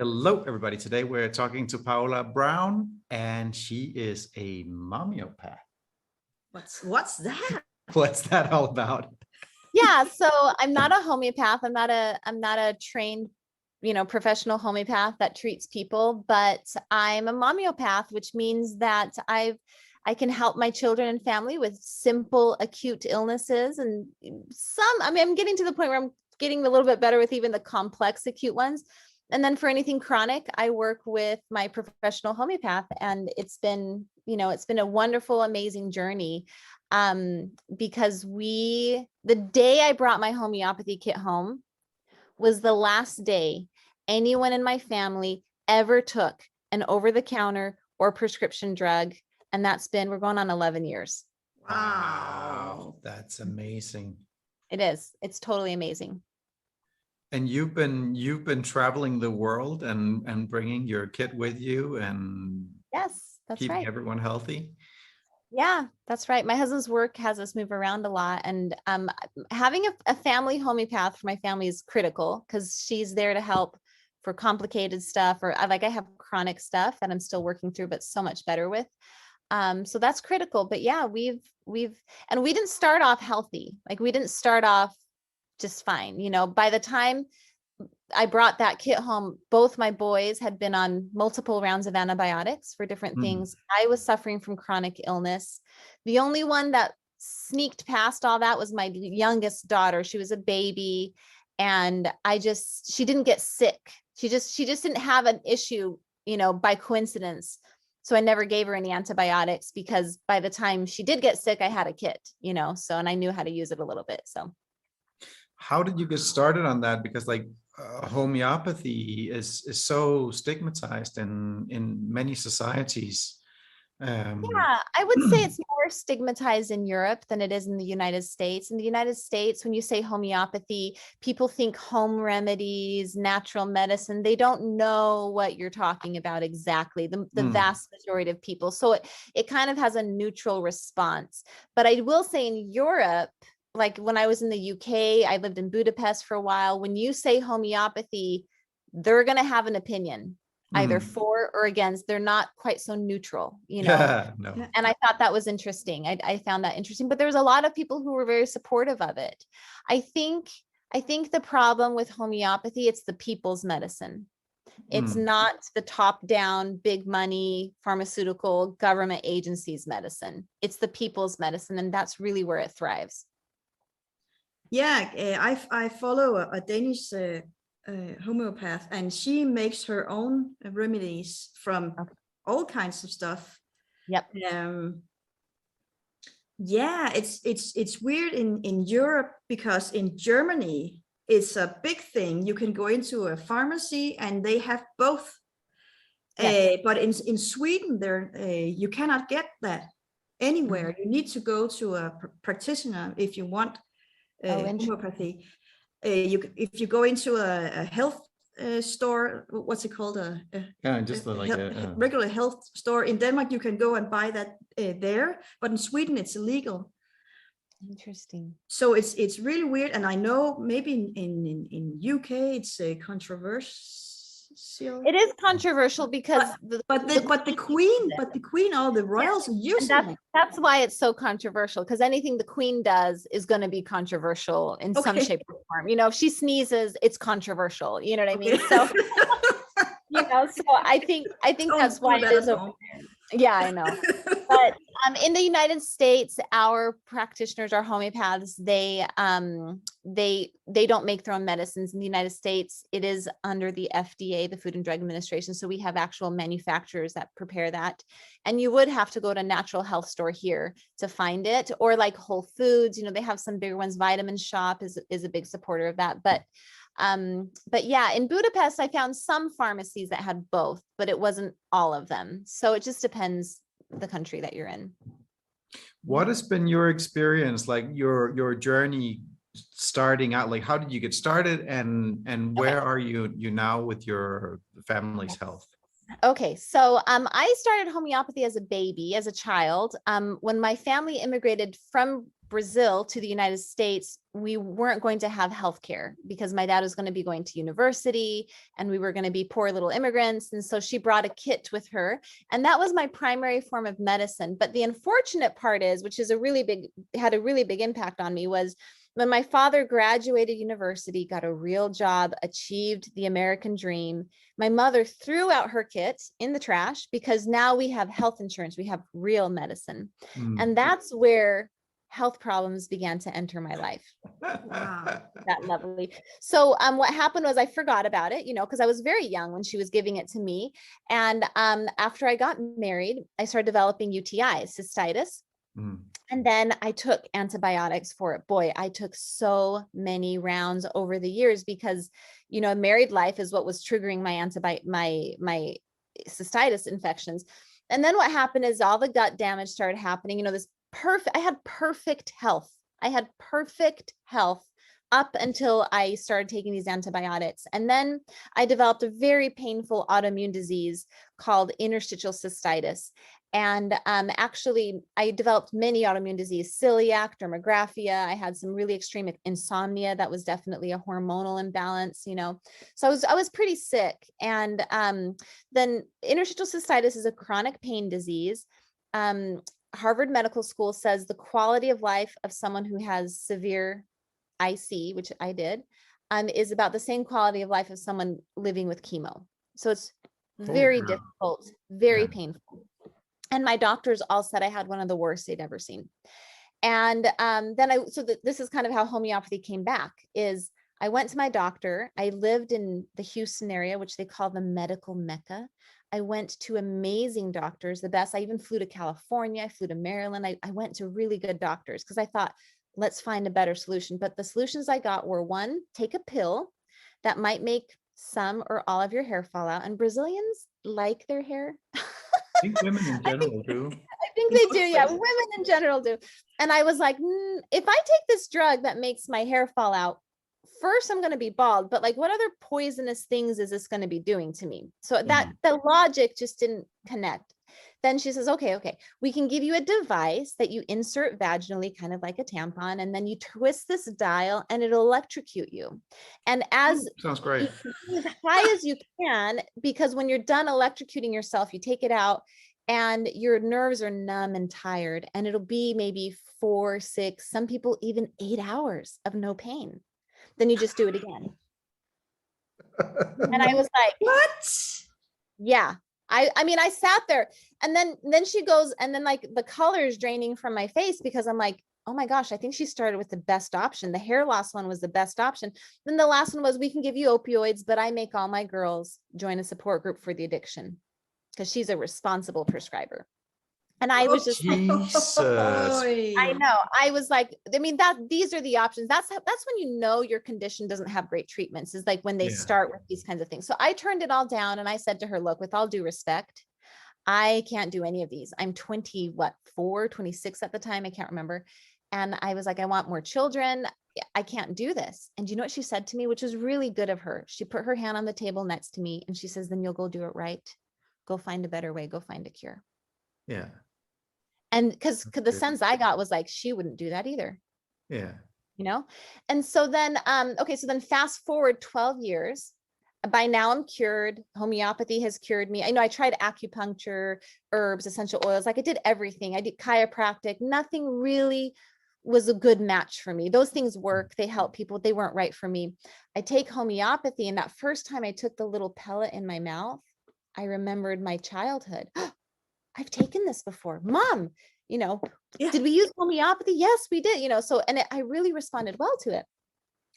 Hello, everybody. Today we're talking to Paola Brown, and she is a momeopath. What's that? What's that all about? Yeah, so I'm not a homeopath. I'm not a trained, professional homeopath that treats people, but I'm a momeopath, which means that I can help my children and family with simple acute illnesses and I'm getting to the point where I'm getting a little bit better with even the complex acute ones. And then for anything chronic, I work with my professional homeopath, and it's been a wonderful, amazing journey. Because the day I brought my homeopathy kit home was the last day anyone in my family ever took an over-the-counter or prescription drug. And we're going on 11 years. Wow, that's amazing. It is. It's totally amazing. And you've been traveling the world and bringing your kit with you and yes, that's keeping right. everyone healthy. Yeah, that's right. My husband's work has us move around a lot, and having a family homeopath for my family is critical because she's there to help for complicated stuff, or I have chronic stuff that I'm still working through, but so much better with. So that's critical. But yeah, we didn't start off healthy. We didn't start off just fine. By the time I brought that kit home, both my boys had been on multiple rounds of antibiotics for different things. I was suffering from chronic illness. The only one that sneaked past all that was my youngest daughter. She was a baby, and she didn't get sick. She just didn't have an issue, by coincidence. So I never gave her any antibiotics because by the time she did get sick, I had a kit, and I knew how to use it a little bit. So how did you get started on that? Because homeopathy is so stigmatized in many societies. Yeah, I would say it's more stigmatized in Europe than it is in the United States. In the United States, when you say homeopathy, people think home remedies, natural medicine. They don't know what you're talking about exactly, the vast majority of people. So it kind of has a neutral response. But I will say in Europe, like when I was in the UK, I lived in Budapest for a while. When you say homeopathy, they're going to have an opinion, either for or against. They're not quite so neutral, Yeah, no. And I thought that was interesting. I found that interesting, but there was a lot of people who were very supportive of it. I think the problem with homeopathy, it's the people's medicine. It's not the top down, big money, pharmaceutical government agencies medicine. It's the people's medicine. And that's really where it thrives. Yeah, I follow a Danish homeopath, and she makes her own remedies from all kinds of stuff. Yep. Yeah, it's weird in Europe, because in Germany it's a big thing. You can go into a pharmacy and they have both. Yes. But in Sweden, you cannot get that anywhere. You need to go to a practitioner if you want homeopathy. If you go into a health store, what's it called? A regular health store in Denmark, you can go and buy that there, but in Sweden it's illegal. Interesting. So it's really weird, and I know maybe in UK it's a controversial. It is controversial because the queen, all the royals are using it. That's why it's so controversial, because anything the queen does is going to be controversial in some shape or form. If she sneezes, it's controversial. You know what I mean? So, so I think that's why it is. Yeah, I know. But in the United States, our practitioners, our homeopaths, they don't make their own medicines. In the United States, it is under the FDA, the Food and Drug Administration. So we have actual manufacturers that prepare that. And you would have to go to a natural health store here to find it, or like Whole Foods. They have some bigger ones. Vitamin Shop is a big supporter of that. But yeah, in Budapest, I found some pharmacies that had both, but it wasn't all of them. So it just depends the country that you're in. What has been your experience, like your journey starting out? Like, how did you get started, and where are you now with your family's health? Okay, so I started homeopathy as a baby, as a child. When my family immigrated from Brazil to the United States, we weren't going to have healthcare because my dad was going to be going to university and we were going to be poor little immigrants. And so she brought a kit with her. And that was my primary form of medicine. But the unfortunate part is, which is had a really big impact on me, was when my father graduated university, got a real job, achieved the American dream, my mother threw out her kit in the trash because now we have health insurance, we have real medicine. And that's where health problems began to enter my life. Wow. That lovely. So what happened was I forgot about it, because I was very young when she was giving it to me. And after I got married, I started developing UTIs, cystitis. And then I took antibiotics for it. Boy, I took so many rounds over the years because, married life is what was triggering my cystitis infections. And then what happened is all the gut damage started happening. I had perfect health. Up until I started taking these antibiotics. And then I developed a very painful autoimmune disease called interstitial cystitis. And actually, I developed many autoimmune disease, celiac, dermographia. I had some really extreme insomnia. That was definitely a hormonal imbalance, So I was pretty sick. And then interstitial cystitis is a chronic pain disease. Harvard Medical School says the quality of life of someone who has severe IC, which I did, is about the same quality of life of someone living with chemo. So it's very difficult, very painful. And my doctors all said I had one of the worst they'd ever seen. And this is kind of how homeopathy came back, is I went to my doctor. I lived in the Houston area, which they call the medical Mecca. I went to amazing doctors, the best. I even flew to California. I flew to Maryland. I went to really good doctors because I thought, let's find a better solution. But the solutions I got were, one, take a pill that might make some or all of your hair fall out. And Brazilians like their hair. I think women in general do. I think they do. Yeah, women in general do. And I was like, if I take this drug that makes my hair fall out, first I'm going to be bald, but like, what other poisonous things is this going to be doing to me? So that the logic just didn't connect. Then she says, okay, we can give you a device that you insert vaginally, kind of like a tampon, and then you twist this dial and it'll electrocute you. And sounds great. As high as you can, because when you're done electrocuting yourself, you take it out and your nerves are numb and tired, and it'll be maybe 4, 6, some people even 8 hours of no pain. Then you just do it again. And I was like, what? Yeah. I mean, I sat there, and then she goes, and then like the color is draining from my face because I'm like, oh my gosh, I think she started with the best option. The hair loss one was the best option. Then the last one was, we can give you opioids, but I make all my girls join a support group for the addiction because she's a responsible prescriber. And I was just Jesus. I know. I was like, I mean, these are the options. That's when you know your condition doesn't have great treatments, is like when they start with these kinds of things. So I turned it all down and I said to her, look, with all due respect, I can't do any of these. I'm 26 at the time. I can't remember. And I was like, I want more children. I can't do this. And you know what she said to me, which was really good of her? She put her hand on the table next to me and she says, then you'll go do it right. Go find a better way. Go find a cure. Yeah. And because the sense I got was like, she wouldn't do that either. Yeah. And so then, so then fast forward 12 years. By now I'm cured. Homeopathy has cured me. I know I tried acupuncture, herbs, essential oils. Like I did everything. I did chiropractic. Nothing really was a good match for me. Those things work. They help people. They weren't right for me. I take homeopathy. And that first time I took the little pellet in my mouth, I remembered my childhood. I've taken this before, Mom, did we use homeopathy? Yes, we did, I really responded well to it.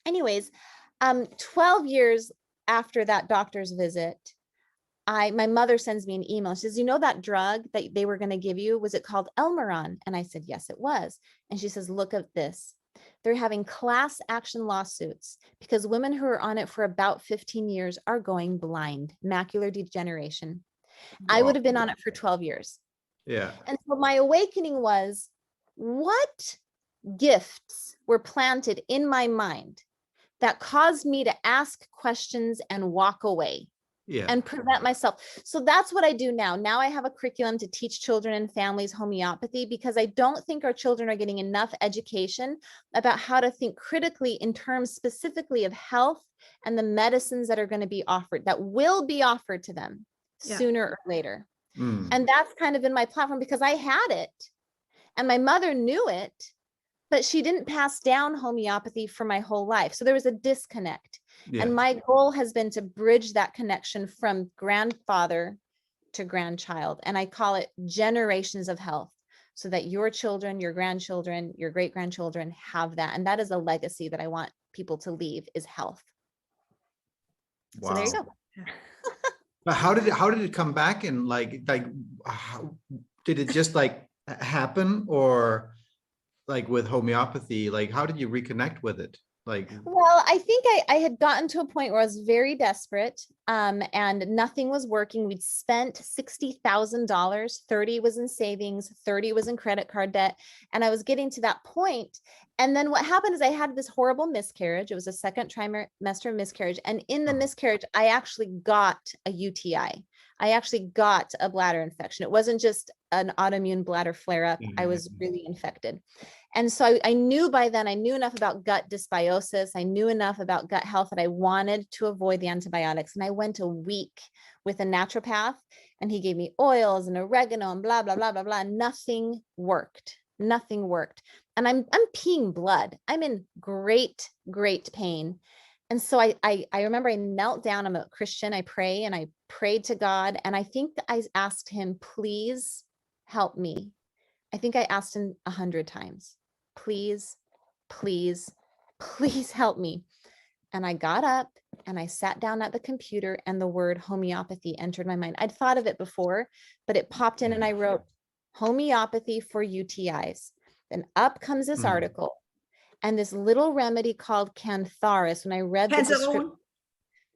Anyways, 12 years after that doctor's visit, my mother sends me an email. She says, that drug that they were going to give you, was it called Elmeron? And I said, yes, it was. And she says, look at this. They're having class action lawsuits because women who are on it for about 15 years are going blind, macular degeneration. I would have been on it for 12 years. Yeah. And so my awakening was, what gifts were planted in my mind that caused me to ask questions and walk away? Yeah. and prevent myself. So that's what I do now. Now I have a curriculum to teach children and families homeopathy, because I don't think our children are getting enough education about how to think critically in terms specifically of health and the medicines that are going to be offered, that will be offered to them Yeah. sooner or later. Mm. And that's kind of in my platform, because I had it and my mother knew it, but she didn't pass down homeopathy for my whole life. So there was a disconnect. Yeah. And my goal has been to bridge that connection from grandfather to grandchild. And I call it generations of health, so that your children, your grandchildren, your great grandchildren have that. And that is a legacy that I want people to leave, is health. Wow. So there you go. But how did it come back? And like how, did it just like happen, or like with homeopathy, like how did you reconnect with it? Like, Well, I think I had gotten to a point where I was very desperate, and nothing was working. We'd spent $60,000, 30 was in savings, 30 was in credit card debt. And I was getting to that point. And then what happened is I had this horrible miscarriage. It was a second trimester miscarriage. And in the miscarriage, I actually got a UTI. I actually got a bladder infection. It wasn't just an autoimmune bladder flare up. I was really infected. And so I knew by then, I knew enough about gut dysbiosis. I knew enough about gut health that I wanted to avoid the antibiotics. And I went a week with a naturopath, and he gave me oils and oregano and blah, blah, blah, blah, blah. Nothing worked. Nothing worked. And I'm peeing blood. I'm in great, great pain. And so I remember I knelt down. I'm a Christian. I pray, and I prayed to God. And I think I asked him, please help me. I think I asked him 100 times, please, please, please help me. And I got up and I sat down at the computer, and the word homeopathy entered my mind. I'd thought of it before, but it popped in, and I wrote homeopathy for UTIs. Then up comes this article, and this little remedy called cantharis. When I read the description,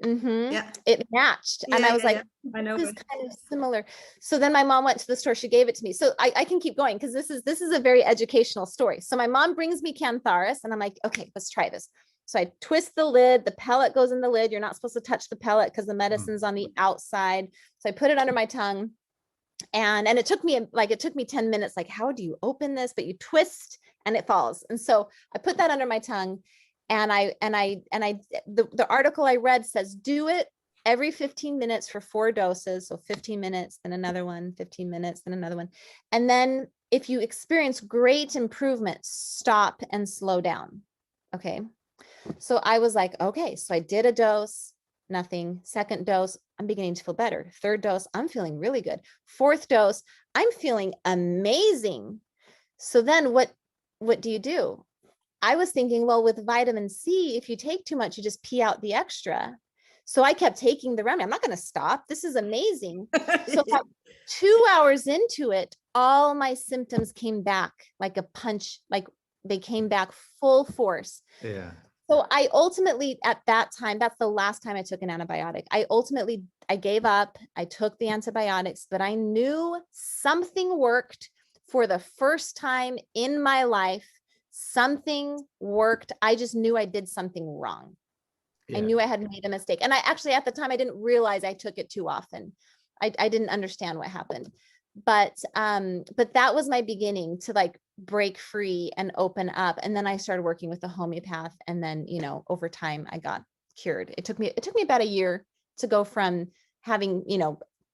Yeah. it matched. And I was like, I know. this is kind of similar. So then my mom went to the store, she gave it to me. So I can keep going, because this is a very educational story. So my mom brings me cantharis, and I'm like, okay, let's try this. So I twist the lid, the pellet goes in the lid. You're not supposed to touch the pellet because the medicine's on the outside. So I put it under my tongue, and it took me 10 minutes. Like, how do you open this? But you twist and it falls. And so I put that under my tongue, and the article I read says, do it every 15 minutes for 4 doses. So 15 minutes, then another one, 15 minutes, then another one. And then if you experience great improvement, stop and slow down. Okay. So I was like, okay, so I did a dose, nothing. Second dose, I'm beginning to feel better. Third dose, I'm feeling really good. Fourth dose, I'm feeling amazing. So then what do you do? I was thinking, well, with vitamin C, if you take too much, you just pee out the extra. So I kept taking the remedy. I'm not going to stop. This is amazing. So about 2 hours into it, all my symptoms came back like a punch, like they came back full force. yeah. So I ultimately, at that time, that's the last time I took an antibiotic. I gave up. I took the antibiotics, but I knew something worked for the first time in my life. Something worked. I just knew I did something wrong. I knew I had made a mistake. And I actually, at the time, I didn't realize I took it too often. I didn't understand what happened. But that was my beginning to like break free and open up. And then I started working with the homeopath. And then, over time I got cured. It took me about a year to go from having,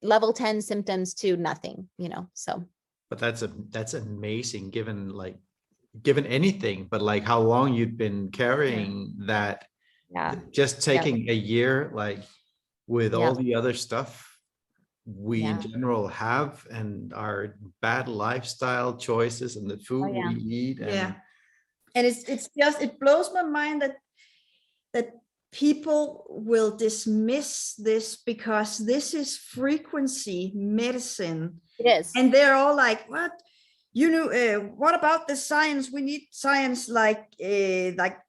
level 10 symptoms to nothing, so. But that's amazing, given anything, but like how long you'd been carrying that, just taking a year, like with all the other stuff we in general have, and our bad lifestyle choices and the food we eat. And and it blows my mind that people will dismiss this because this is frequency medicine. It is. And they're all like, what? What about the science? We need science, like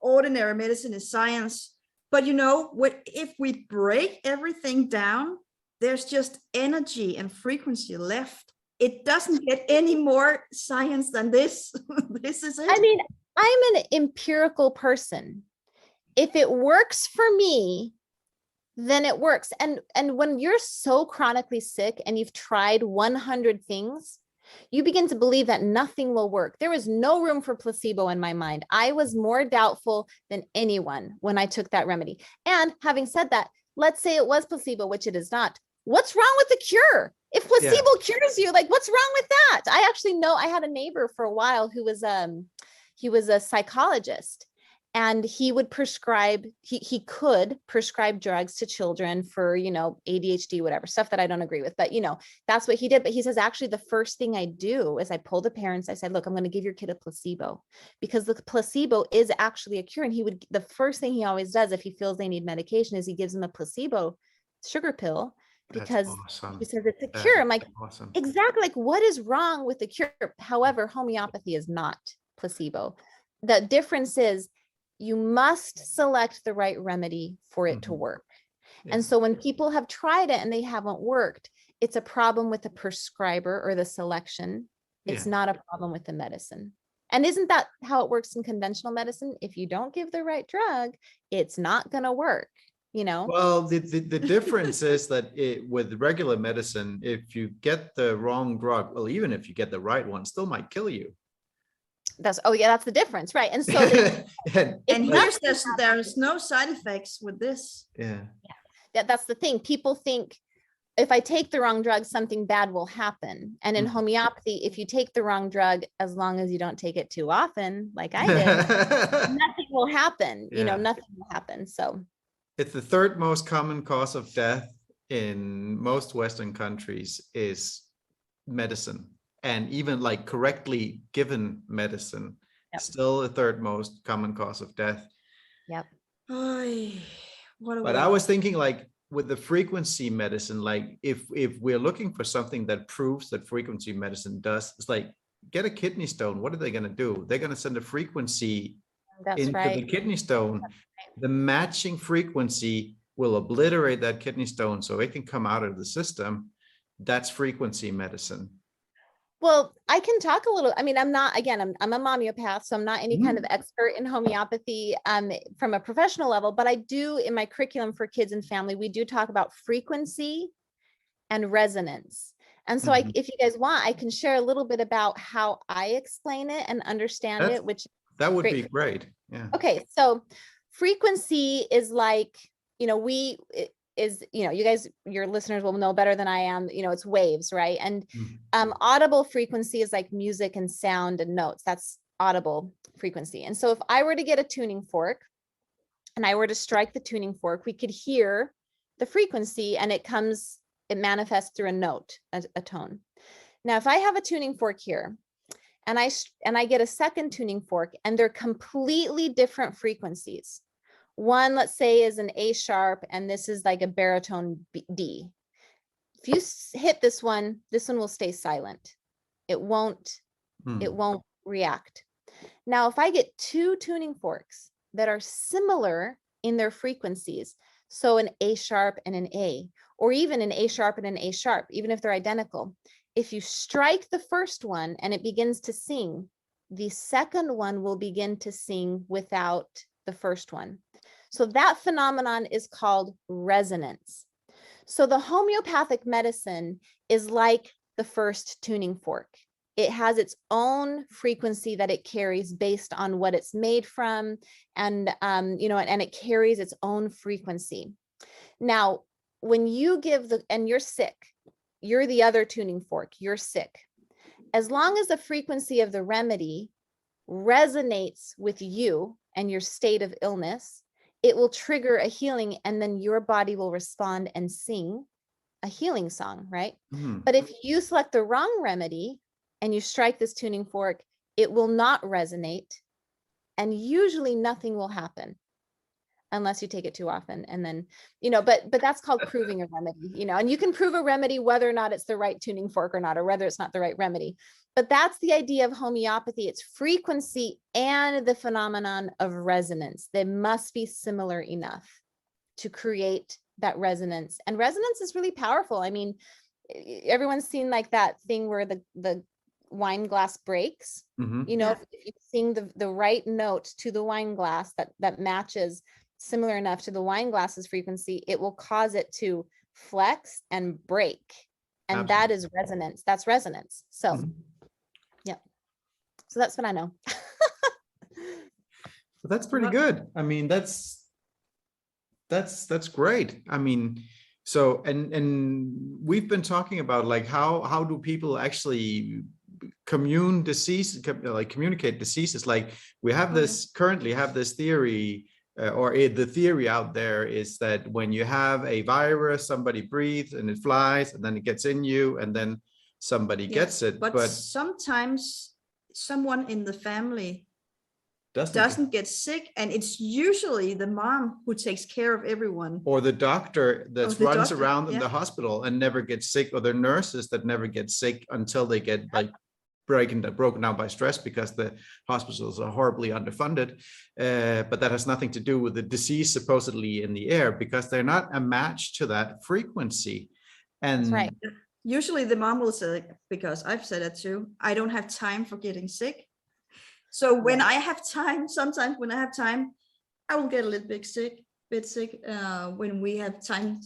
ordinary medicine is science. But if we break everything down, there's just energy and frequency left. It doesn't get any more science than this. This is it. I mean, I'm an empirical person. If it works for me, then it works. And when you're so chronically sick and you've tried 100 things, you begin to believe that nothing will work. There was no room for placebo in my mind. I was more doubtful than anyone when I took that remedy. And having said that, let's say it was placebo, which it is not. What's wrong with the cure? If placebo cures you, like, what's wrong with that? I actually know, I had a neighbor for a while who was he was a psychologist, and he would prescribe, he could prescribe drugs to children for, you know, ADHD, whatever, stuff that I don't agree with, but you know, that's what he did. But he says, actually, the first thing I do is I pull the parents, I said, look, I'm going to give your kid a placebo, because the placebo is actually a cure. And he would, the first thing he always does if he feels they need medication is he gives them a placebo sugar pill, because awesome. he says it's a cure. I'm like, awesome. Exactly, like, what is wrong with the cure? However, homeopathy is not placebo. The difference is you must select the right remedy for it to work. And so when people have tried it and they haven't worked, it's a problem with the prescriber or the selection. It's not a problem with the medicine. And isn't that how it works in conventional medicine? If you don't give the right drug, it's not going to work, you know? Well, the difference is that with regular medicine, if you get the wrong drug, well, even if you get the right one, still might kill you. That's the difference, right? And so and here's there's no side effects with this. That's the thing. People think if I take the wrong drug, something bad will happen. And in homeopathy, if you take the wrong drug, as long as you don't take it too often, like I did, nothing will happen. You know, nothing will happen. So it's the third most common cause of death in most Western countries is medicine. And even like correctly given medicine, still the third most common cause of death. But I was thinking, like, with the frequency medicine, like if we're looking for something that proves that frequency medicine does, it's like, get a kidney stone. What are they going to do? They're going to send a frequency into the kidney stone. The matching frequency will obliterate that kidney stone so it can come out of the system. That's frequency medicine. Well, I can talk a little. I mean, I'm not, again, I'm a Momeopath, so I'm not any kind of expert in homeopathy from a professional level, but I do, in my curriculum for kids and family, we do talk about frequency and resonance. And so if you guys want, I can share a little bit about how I explain it and understand it, which that would be great. Yeah. Okay. So frequency is like, you know, you guys, your listeners will know better than I am, you know, it's waves, right? And audible frequency is like music and sound and notes. That's audible frequency. And so if I were to get a tuning fork and I were to strike the tuning fork, we could hear the frequency, and it manifests through a note, a tone. Now, if I have a tuning fork here and I get a second tuning fork and they're completely different frequencies. One, let's say, is an A sharp, and this is like a baritone D. If you hit this one will stay silent. It won't react. Now, if I get two tuning forks that are similar in their frequencies, so an A sharp and an A, or even an A sharp and an A sharp, even if they're identical, if you strike the first one and it begins to sing, the second one will begin to sing without the first one. So that phenomenon is called resonance. So the homeopathic medicine is like the first tuning fork. It has its own frequency that it carries based on what it's made from, and and it carries its own frequency. Now, when you give and you're sick, you're the other tuning fork, you're sick. As long as the frequency of the remedy resonates with you and your state of illness, it will trigger a healing, and then your body will respond and sing a healing song, right? But if you select the wrong remedy and you strike this tuning fork, it will not resonate, and usually nothing will happen unless you take it too often. And then, but that's called proving a remedy, and you can prove a remedy whether or not it's the right tuning fork or not, or whether it's not the right remedy. But that's the idea of homeopathy. It's frequency and the phenomenon of resonance. They must be similar enough to create that resonance. And resonance is really powerful. I mean, everyone's seen like that thing where the wine glass breaks. If you sing the right note to the wine glass that matches, similar enough to the wine glass's frequency, it will cause it to flex and break. And Absolutely. that is resonance. That's resonance. So, yeah. So that's what I know. So that's pretty good. I mean, that's great. I mean, so and we've been talking about like how do people actually communicate diseases. Like we have this currently have this theory, the theory out there is that when you have a virus, somebody breathes and it flies and then it gets in you and then somebody gets it. But sometimes someone in the family doesn't get sick, and it's usually the mom who takes care of everyone, or the doctor that runs around in the hospital and never gets sick, or the nurses that never get sick until they get like broken down by stress because the hospitals are horribly underfunded. But that has nothing to do with the disease supposedly in the air, because they're not a match to that frequency. And that's right. Usually the mom will say, because I've said it too, I don't have time for getting sick. So when I have time, sometimes when I have time, I will get a little bit sick, when we have time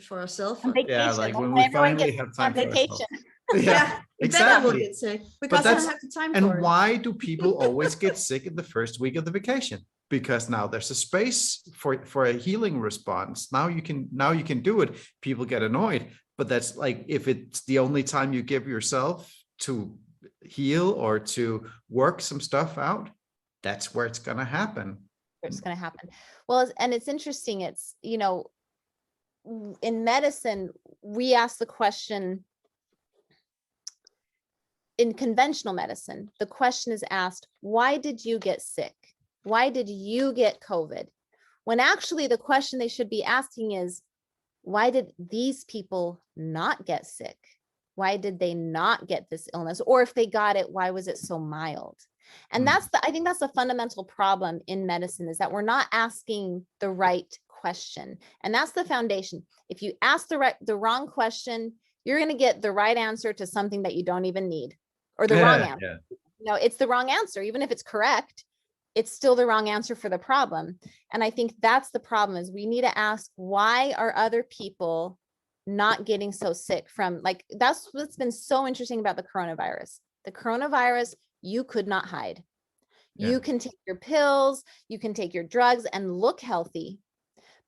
for ourselves. Yeah, like when we finally have time for vacation. Yeah, exactly. Then I will get sick because I don't have the time for it. And why do people always get sick in the first week of the vacation? Because now there's a space for a healing response. Now you can do it. People get annoyed, but that's like, if it's the only time you give yourself to heal or to work some stuff out, that's where it's going to happen. It's going to happen. Well, and it's interesting. It's, you know, in medicine, we ask the question, in conventional medicine, the question is asked, why did you get sick? Why did you get COVID? When actually the question they should be asking is, why did these people not get sick? Why did they not get this illness? Or if they got it, why was it so mild? And I think that's the fundamental problem in medicine, is that we're not asking the right question. And that's the foundation. If you ask the wrong question, you're going to get the right answer to something that you don't even need, or the wrong answer. Yeah. You know, it's the wrong answer. Even if it's correct, it's still the wrong answer for the problem. And I think that's the problem, is we need to ask, why are other people not getting so sick from, like, that's what's been so interesting about the coronavirus. The coronavirus, you could not hide. Yeah. You can take your pills, you can take your drugs and look healthy,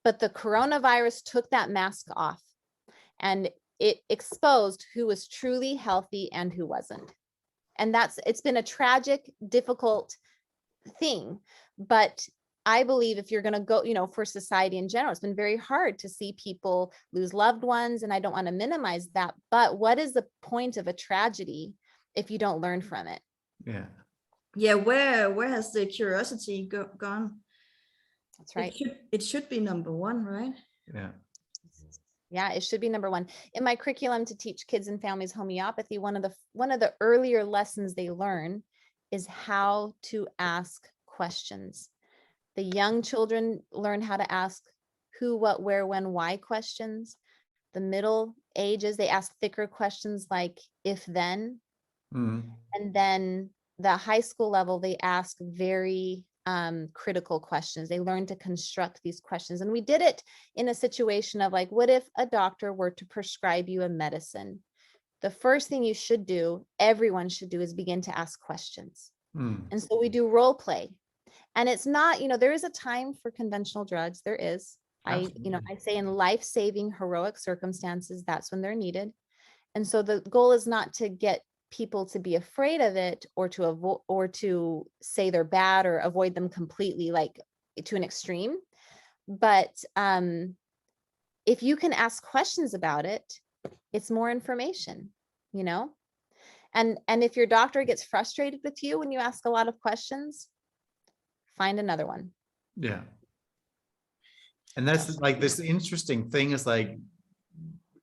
but the coronavirus took that mask off and it exposed who was truly healthy and who wasn't. And it's been a tragic, difficult thing, but I believe if you're going to go, you know, for society in general, it's been very hard to see people lose loved ones, and I don't want to minimize that, but what is the point of a tragedy if you don't learn from it? Yeah, where has the curiosity gone? That's right. It should be number one, right? Yeah, it should be number one. In my curriculum to teach kids and families homeopathy, one of the earlier lessons they learn is how to ask questions. The young children learn how to ask who, what, where, when, why questions. The middle ages, they ask thicker questions like if, then. And then the high school level, they ask very critical questions. They learn to construct these questions. And we did it in a situation of like, what if a doctor were to prescribe you a medicine? The first thing you should do, everyone should do, is begin to ask questions. And so we do role play. And it's not, you know, there is a time for conventional drugs. There is. I say in life-saving heroic circumstances, that's when they're needed. And so the goal is not to get people to be afraid of it, or to say they're bad or avoid them completely, like to an extreme. But if you can ask questions about it, it's more information, you know? And if your doctor gets frustrated with you when you ask a lot of questions, find another one. Yeah. And that's like this interesting thing is like,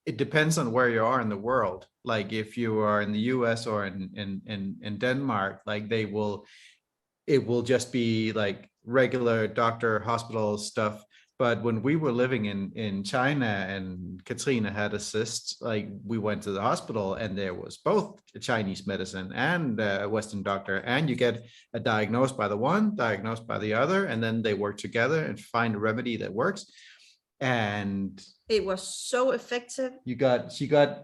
it depends on where you are in the world. Like if you are in the US or in Denmark, like it will just be like regular doctor hospital stuff. But when we were living in China and Katrina had a cyst, like we went to the hospital and there was both Chinese medicine and a Western doctor, and you get a diagnosed by the one, diagnosed by the other, and then they work together and find a remedy that works. And it was so effective. she got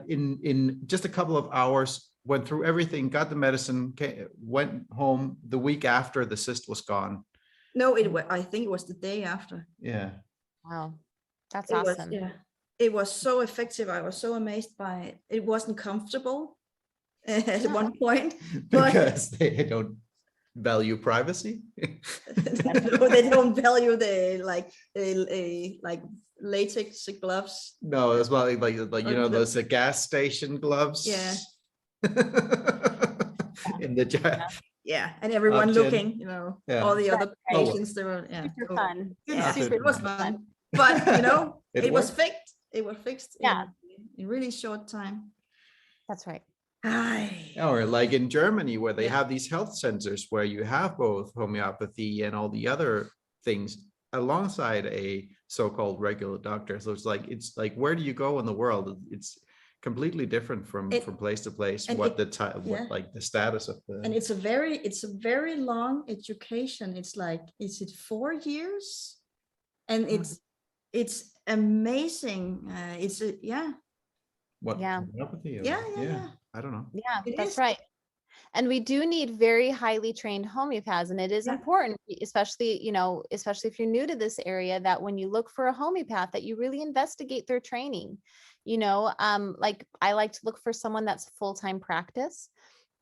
in just a couple of hours, went through everything, got the medicine, went home the week after the cyst was gone. No, I think it was the day after. Yeah. Wow. That's awesome. It was so effective. I was so amazed by it. It wasn't comfortable at one point. Because they don't value privacy. No, they don't value the like latex gloves. No, that's why like those gas station gloves. Yeah. In the yeah, and everyone looking, all the other patients. They were super fun. Yeah, it was fun. But it was fixed. It was fixed. In really short time. That's right. Or like in Germany, where they have these health centers where you have both homeopathy and all the other things alongside a so-called regular doctor. So it's like where do you go in the world? It's completely different from place to place. What the status of the, and it's a very long education. It's like, is it 4 years? And it's amazing. What? Yeah. I don't know. Yeah, that's right. And we do need very highly trained homeopaths, and it is important, especially if you're new to this area, that when you look for a homeopath, that you really investigate their training. Like I like to look for someone that's full-time practice.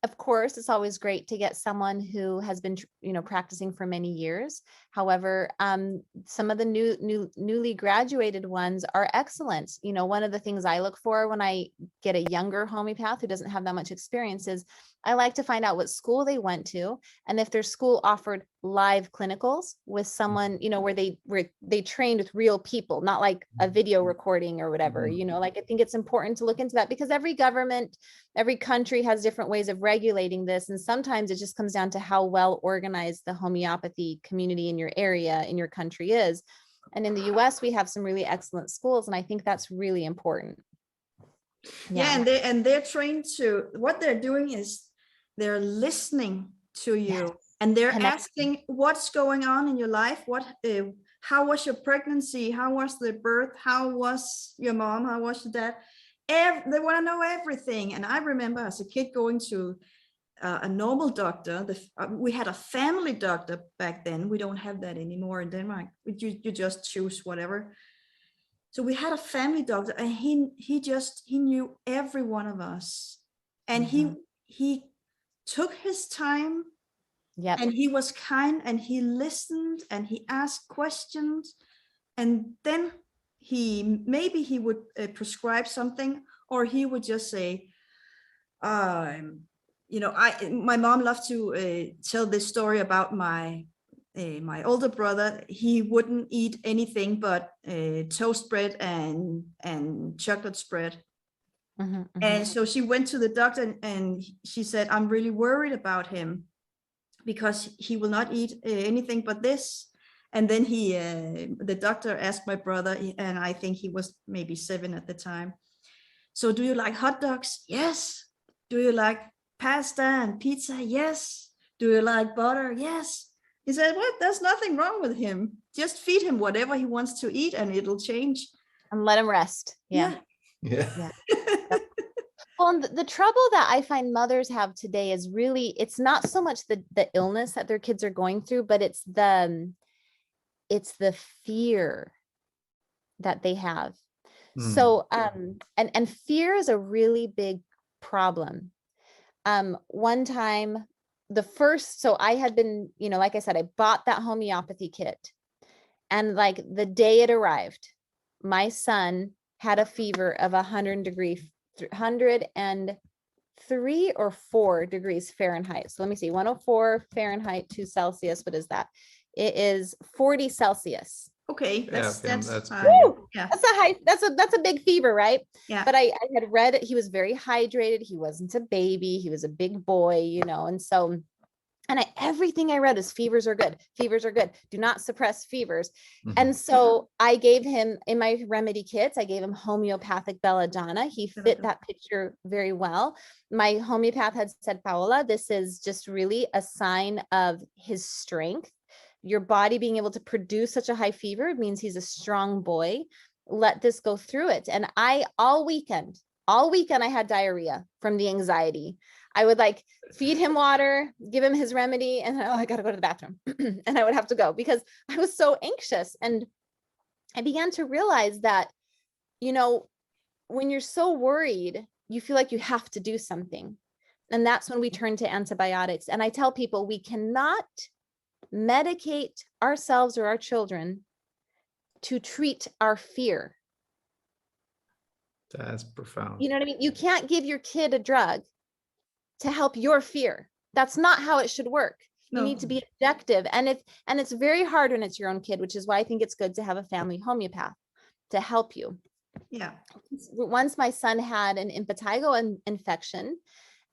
Of course, it's always great to get someone who has been, practicing for many years. However, some of the newly graduated ones are excellent. One of the things I look for when I get a younger homeopath who doesn't have that much experience is I like to find out what school they went to, and if their school offered live clinicals with someone, where they trained with real people, not like a video recording or whatever. Like I think it's important to look into that, because every government, every country has different ways of regulating this, and sometimes it just comes down to how well organized the homeopathy community in your area, in your country is. And in the US, we have some really excellent schools, and I think that's really important. And they're trained to, what they're doing is they're listening to you, and they're asking what's going on in your life. How was your pregnancy? How was the birth? How was your mom? How was your dad? They want to know everything. And I remember as a kid going to a normal doctor. We had a family doctor back then. We don't have that anymore in Denmark. You just choose whatever. So we had a family doctor, and he knew every one of us, and he took his time, and he was kind, and he listened, and he asked questions, and then he would prescribe something, or he would just say, my mom loved to tell this story about my older brother. He wouldn't eat anything but toast bread and chocolate spread. And so she went to the doctor, and she said, I'm really worried about him because he will not eat anything but this. And then the doctor asked my brother, and I think he was maybe 7 at the time, so do you like hot dogs? Yes. Do you like pasta and pizza? Yes. Do you like butter? Yes. He said, well, there's nothing wrong with him. Just feed him whatever he wants to eat, and it'll change. And let him rest. Yeah. Well, and the trouble that I find mothers have today is really, it's not so much the illness that their kids are going through, but it's the fear that they have. So, and fear is a really big problem. One time, so I had been, like I said, I bought that homeopathy kit, and like the day it arrived, my son had a fever of 103 or 4 degrees Fahrenheit. So let me see, 104 Fahrenheit to Celsius. What is that? It is 40 Celsius. Okay, that's a big fever, right? Yeah. But I had read he was very hydrated. He wasn't a baby. He was a big boy, and so And everything I read is fevers are good. Fevers are good. Do not suppress fevers. Mhm. And so I gave him, in my remedy kits, I gave him homeopathic belladonna. He fit that picture very well. My homeopath had said, Paola, this is just really a sign of his strength. Your body being able to produce such a high fever means he's a strong boy. Let this go through it. And all weekend, I had diarrhea from the anxiety. I would like feed him water, give him his remedy, and I got to go to the bathroom. And I would have to go because I was so anxious. And I began to realize that, you know, when you're so worried, you feel like you have to do something. And that's when we turn to antibiotics. And I tell people we cannot medicate ourselves or our children to treat our fear. That's profound. You know what I mean? You can't give your kid a drug to help your fear. That's not how it should work. You need to be objective. And it's very hard when it's your own kid, which is why I think it's good to have a family homeopath to help you. Yeah. Once my son had an impetigo infection,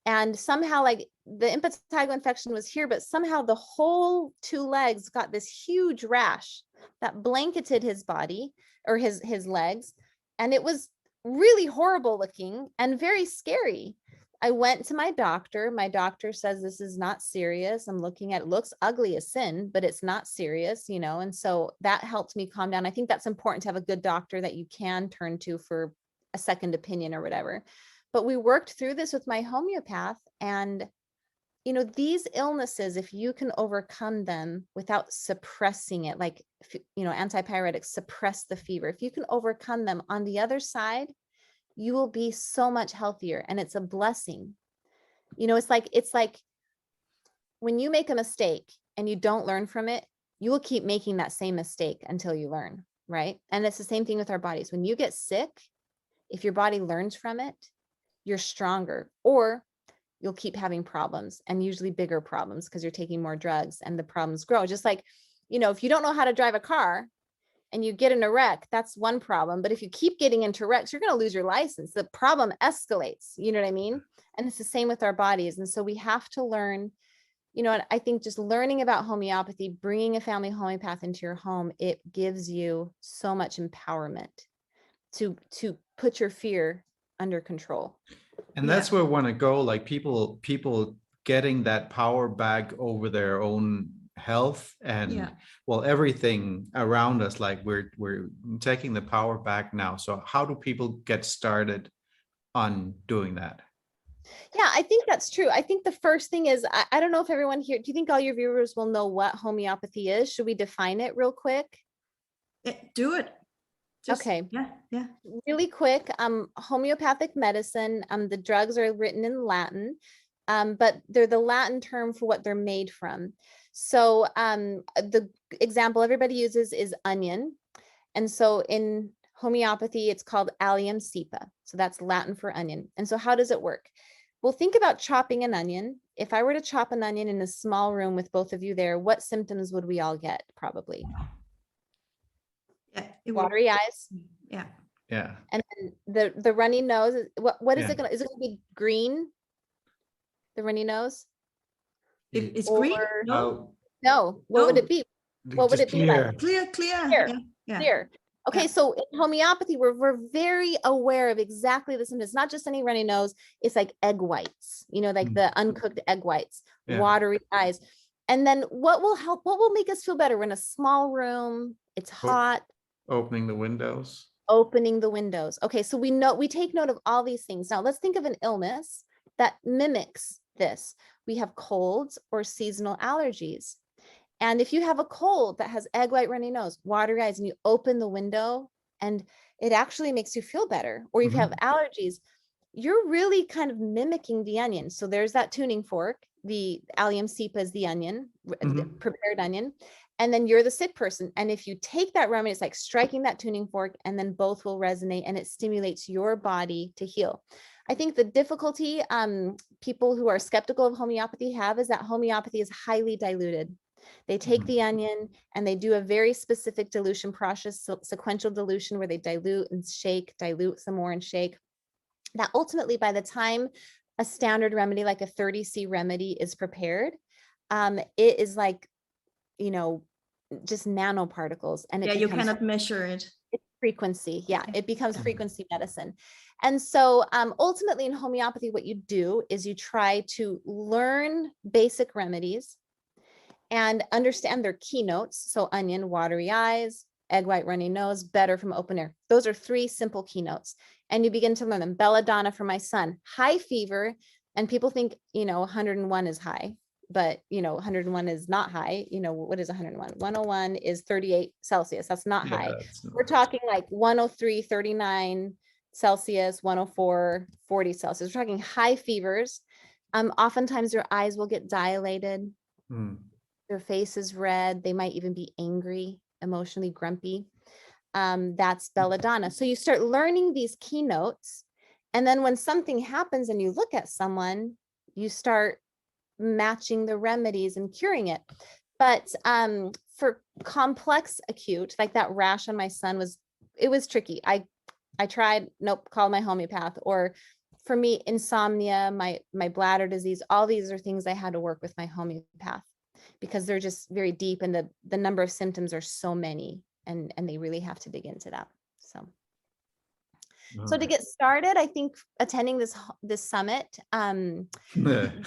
and somehow like the impetigo infection was here, but somehow the whole 2 legs got this huge rash that blanketed his body or his legs. And it was really horrible looking and very scary. I went to my doctor. My doctor says, this is not serious. I'm looking at it, looks ugly as sin, but it's not serious, you know? And so that helped me calm down. I think that's important to have a good doctor that you can turn to for a second opinion or whatever. But we worked through this with my homeopath, and, you know, these illnesses, if you can overcome them without suppressing it, like, you know, antipyretics suppress the fever. If you can overcome them on the other side, you will be so much healthier, and it's a blessing. You know, it's like when you make a mistake and you don't learn from it, you will keep making that same mistake until you learn, right? And it's the same thing with our bodies. When you get sick, if your body learns from it, you're stronger, or you'll keep having problems, and usually bigger problems because you're taking more drugs and the problems grow. Just like, you know, if you don't know how to drive a car and you get in a wreck, that's one problem. But if you keep getting into wrecks, you're going to lose your license. The problem escalates. You know what I mean? And it's the same with our bodies. And so we have to learn, you know, and I think just learning about homeopathy, bringing a family homeopath into your home, it gives you so much empowerment to put your fear under control. And that's where I want to go. Like people getting that power back over their own health and well, everything around us. Like we're taking the power back now. So how do people get started on doing that? Yeah, I think that's true. I think the first thing is, I don't know if everyone here, do you think all your viewers will know what homeopathy is? Should we define it real quick? Do it. Okay. Yeah. Really quick. Homeopathic medicine. The drugs are written in Latin, but they're the Latin term for what they're made from. So the example everybody uses is onion. And so in homeopathy, it's called allium cepa. So that's Latin for onion. And so how does it work? Well, think about chopping an onion. If I were to chop an onion in a small room with both of you there, what symptoms would we all get? Probably. Yeah. Watery eyes. Yeah. Yeah. And then the runny nose. What is it gonna? Is it gonna be green? The runny nose. It's green. No. What would it be? What would it be like? Clear. Clear. Clear. Okay, so in homeopathy, we're very aware of exactly the symptoms. It's not just any runny nose. It's like egg whites, you know, like the uncooked egg whites, watery eyes. And then what will make us feel better? We're in a small room. It's hot. Opening the windows. Opening the windows. Okay, so we take note of all these things. Now let's think of an illness that mimics this. We have colds or seasonal allergies. And if you have a cold that has egg white runny nose, watery eyes, and you open the window and it actually makes you feel better, or you have allergies, you're really kind of mimicking the onion. So there's that tuning fork. The allium cepa is the onion, prepared onion. And then you're the sick person. And if you take that remedy, it's like striking that tuning fork, and then both will resonate and it stimulates your body to heal. I think the difficulty people who are skeptical of homeopathy have is that homeopathy is highly diluted. They take the onion and they do a very specific dilution process, sequential dilution, where they dilute and shake, dilute some more and shake. That ultimately, by the time a standard remedy like a 30C remedy is prepared, it is like, you know, just nanoparticles, and it you becomes cannot measure it. frequency. Yeah, it becomes frequency medicine. And so ultimately in homeopathy, what you do is you try to learn basic remedies and understand their keynotes. So onion, watery eyes, egg white, runny nose, better from open air. Those are 3 simple keynotes. And you begin to learn them. Belladonna for my son, high fever. And people think, you know, 101 is high, but, you know, 101 is not high. You know, what is 101? 101 is 38 Celsius. That's not high. We're talking like 103, 39 Celsius, 104, 40 Celsius. We're talking high fevers. Oftentimes your eyes will get dilated. Their face is red. They might even be angry, emotionally grumpy. That's belladonna. So you start learning these keynotes. And then when something happens and you look at someone, you start matching the remedies and curing it. But for complex acute, like that rash on my son it was tricky. I tried, nope, called my homeopath. Or for me, insomnia, my bladder disease, all these are things I had to work with my homeopath, because they're just very deep, and the number of symptoms are so many, and they really have to dig into that. So to get started, I think attending this summit, they're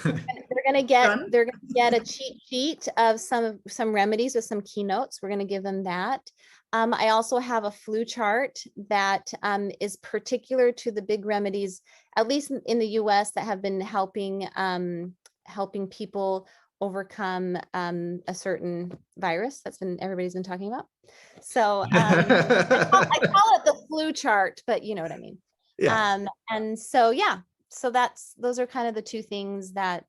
gonna get a cheat sheet of some remedies with some keynotes. We're gonna give them that. I also have a flu chart that is particular to the big remedies, at least in the US, that have been helping people overcome a certain virus that's everybody's been talking about. So I call it the flu chart, but you know what I mean. Yeah. And so, yeah, so those are kind of the 2 things that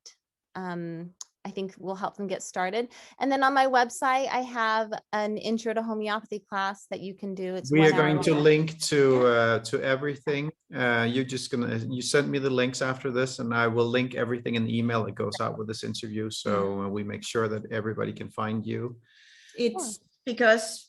I think will help them get started. And then on my website, I have an intro to homeopathy class that you can do. We are going to link to everything. You send me the links after this, and I will link everything in the email that goes out with this interview. So we make sure that everybody can find you. It's because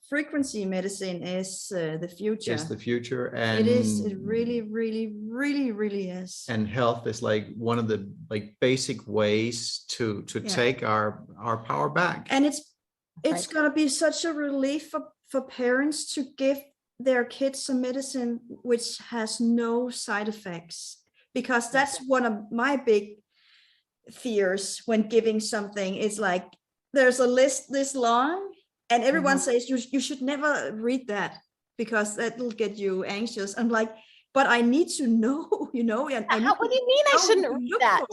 frequency medicine is the future. It's the future, and it is. It really, really, really, really is. And health is like one of the basic ways to take our power back. And it's gonna be such a relief for parents to give their kids some medicine which has no side effects, because that's one of my big fears when giving something. Is like there's a list this long, and everyone says you should never read that because that'll get you anxious. I'm like, but I need to know, you know. And what do you mean I shouldn't read that?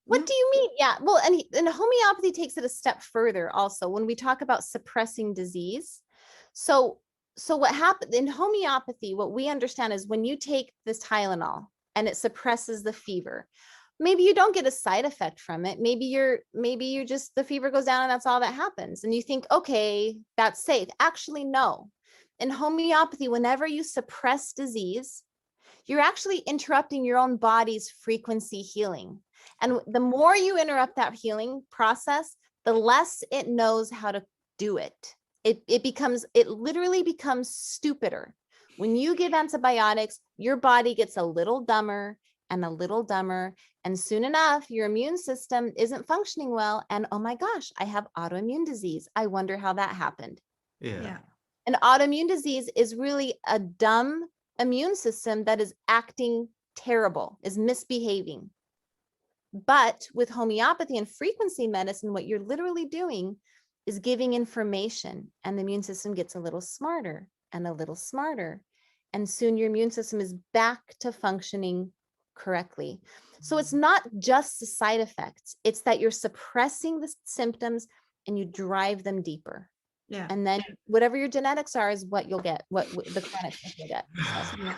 What do you mean? Yeah, well, and homeopathy takes it a step further also when we talk about suppressing disease. So what happens in homeopathy, what we understand is when you take this Tylenol and it suppresses the fever, maybe you don't get a side effect from it. Maybe you just, the fever goes down and that's all that happens. And you think, okay, that's safe. Actually, no. In homeopathy, whenever you suppress disease, you're actually interrupting your own body's frequency healing. And the more you interrupt that healing process, the less it knows how to do it. It literally becomes stupider. When you give antibiotics, your body gets a little dumber and a little dumber. And soon enough, your immune system isn't functioning well. And oh my gosh, I have autoimmune disease. I wonder how that happened. Yeah. An autoimmune disease is really a dumb immune system that is acting terrible, is misbehaving. But with homeopathy and frequency medicine, what you're literally doing is giving information, and the immune system gets a little smarter and a little smarter. And soon your immune system is back to functioning correctly. So it's not just the side effects, it's that you're suppressing the symptoms and you drive them deeper. Yeah. And then whatever your genetics are is what you'll get, what the chronic stuff you'll get. So.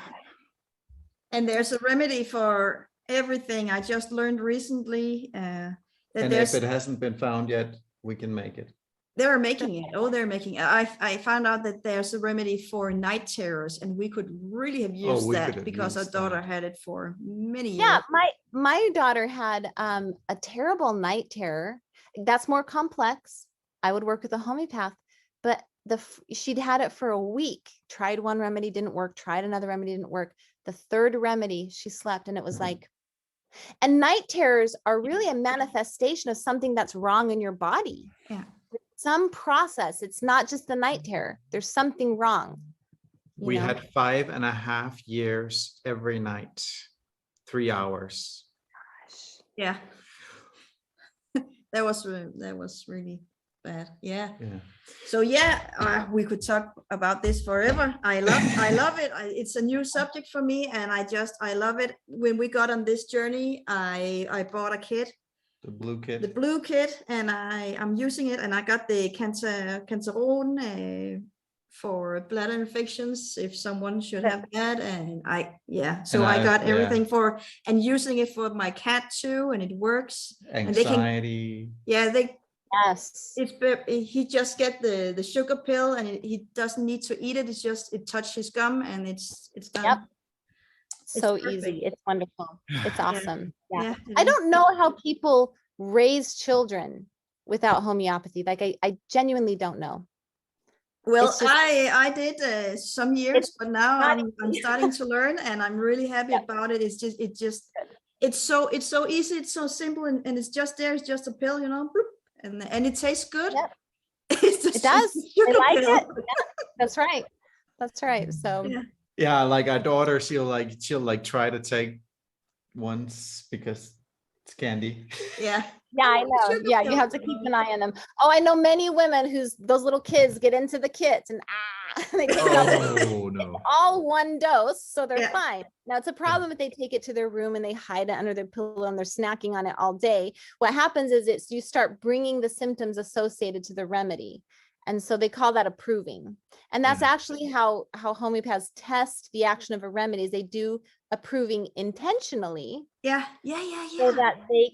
And there's a remedy for everything. I just learned recently that and if it hasn't been found yet, we can make it. They're making it. Oh, they're making it. I found out that there's a remedy for night terrors, and we could really have used that because our daughter had it for many years. Yeah, my daughter had a terrible night terror. That's more complex. I would work with a homeopath, but she'd had it for a week. Tried one remedy, didn't work. Tried another remedy, didn't work. The third remedy, she slept, and it was like And night terrors are really a manifestation of something that's wrong in your body. Yeah. Some process. It's not just the night terror. There's something wrong. We had 5.5 years every night, 3 hours. Yeah. That was really bad. Yeah. So yeah, we could talk about this forever. I love it. It's a new subject for me, and I love it. When we got on this journey, I bought a kit, the blue kit, and I'm using it, and I got the cancerone for bladder infections if someone should have that, and I got everything for, and using it for my cat too, and it works. Anxiety. And they can, yes, he just get the sugar pill, and he doesn't need to eat it. It's just it touches his gum, and it's done. Yep. So easy. It's wonderful. It's awesome. Yeah. I don't know how people raise children without homeopathy. Like I genuinely don't know. Well, I did some years, but now I'm starting to learn, and I'm really happy about it. It's so easy, it's so simple, and it's just there. It's just a pill, bloop, and it tastes good. Yep. It does. I like it. Yeah, that's right. That's right. So yeah, like our daughter, she'll try to take once because it's candy. Yeah. Yeah, I know. Yeah, you have to keep an eye on them. Oh, I know many women whose those little kids get into the kits and they take it out. No. All one dose, so they're fine. Now it's a problem if they take it to their room and they hide it under their pillow and they're snacking on it all day. What happens is you start bringing the symptoms associated to the remedy. And so they call that approving. And that's actually how homeopaths test the action of a remedy is they do approving intentionally. Yeah. So that they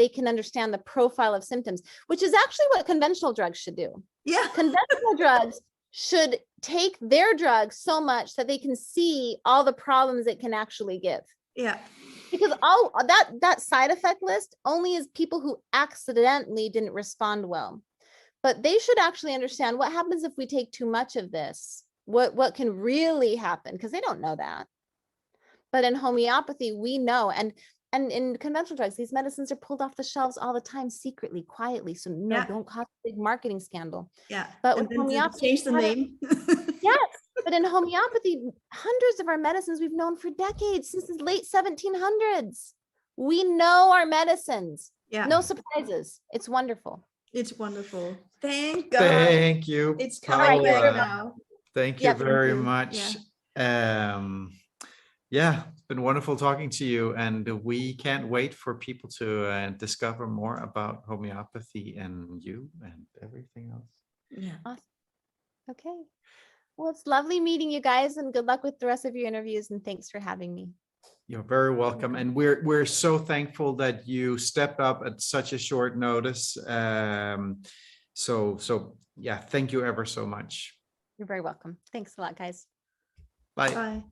can understand the profile of symptoms, which is actually what conventional drugs should do. Yeah. Conventional drugs should take their drugs so much that they can see all the problems it can actually give. Yeah. Because all that side effect list only is people who accidentally didn't respond well. But they should actually understand what happens if we take too much of this, what can really happen, because they don't know that. But in homeopathy, we know, and in conventional drugs, these medicines are pulled off the shelves all the time, secretly, quietly. So don't cause a big marketing scandal. Yeah. But with homeopathy, change the name. Yes. But in homeopathy, hundreds of our medicines we've known for decades, since the late 1700s. We know our medicines. Yeah. No surprises. It's wonderful. It's wonderful. Thank God. Thank you. It's coming back now. Thank you very much. Yeah, it's been wonderful talking to you, and we can't wait for people to discover more about homeopathy and you and everything else. Yeah. Awesome. Okay. Well, it's lovely meeting you guys, and good luck with the rest of your interviews, and thanks for having me. You're very welcome, and we're so thankful that you stepped up at such a short notice. So yeah, thank you ever so much. You're very welcome. Thanks a lot, guys. Bye. Bye.